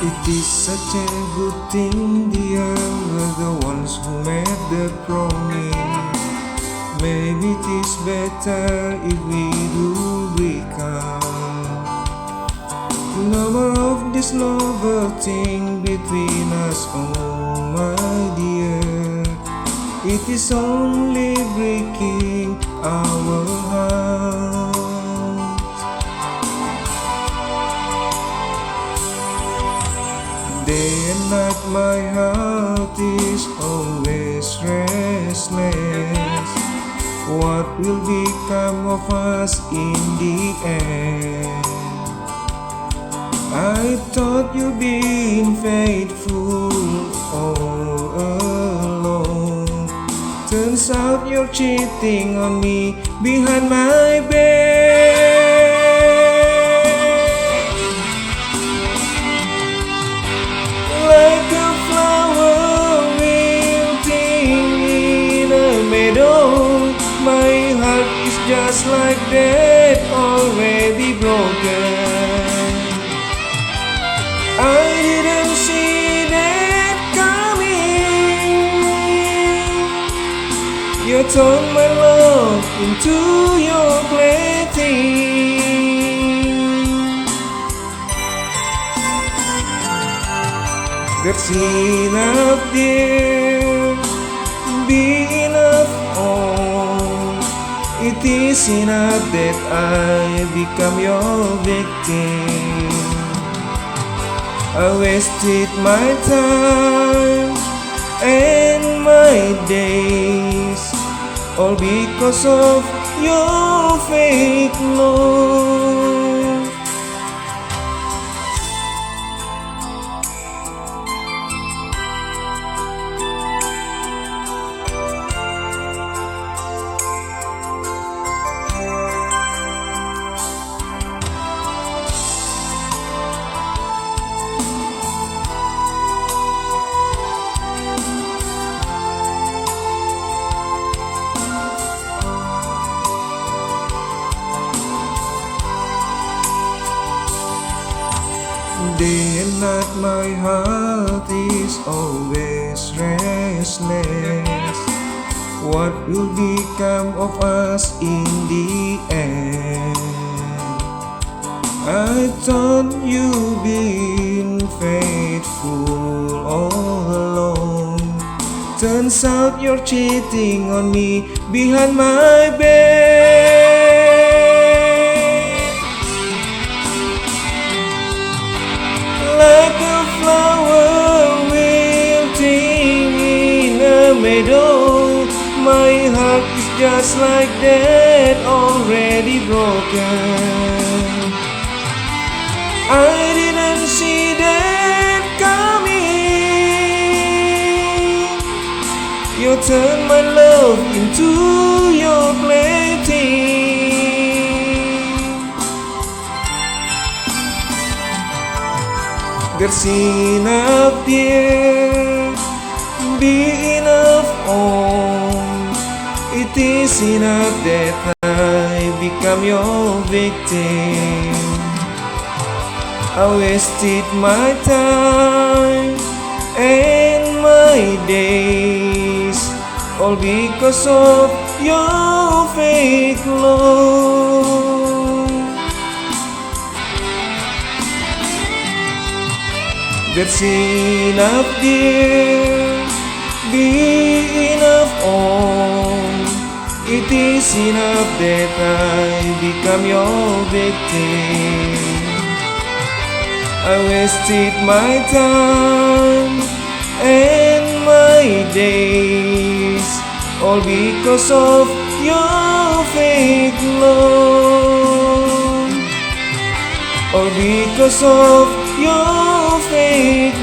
It is such a good thing, dear, we're the ones who made the promise. Maybe it is better if we do become. No more of this novel thing between us, oh my dear. It is only breaking our hearts. Day and night my heart is always restless. What will become of us in the end? I thought you'd been faithful all along. Turns out you're cheating on me behind my back. Like a flower wilting in a meadow, my heart is just like that, already broken. I didn't see that coming. You turned my love into your plaything. That's enough, dear. Be enough, oh. It is enough that I become your victim. I wasted my time and my days, all because of your fake love. Day and night my heart is always restless. What will become of us in the end? I thought you'd been faithful all along. Turns out you're cheating on me behind my back. Like a flower wilting in a meadow, my heart is just like that, already broken. I didn't see that coming. You turned my love into your plaything. That's enough, dear. Be enough, oh. It is enough that I become your victim. I wasted my time and my days, all because of your fake love. That's enough, dear. Be enough, oh. It is enough that I become your victim. I wasted my time and my days, all because of your fake love. All because of your fake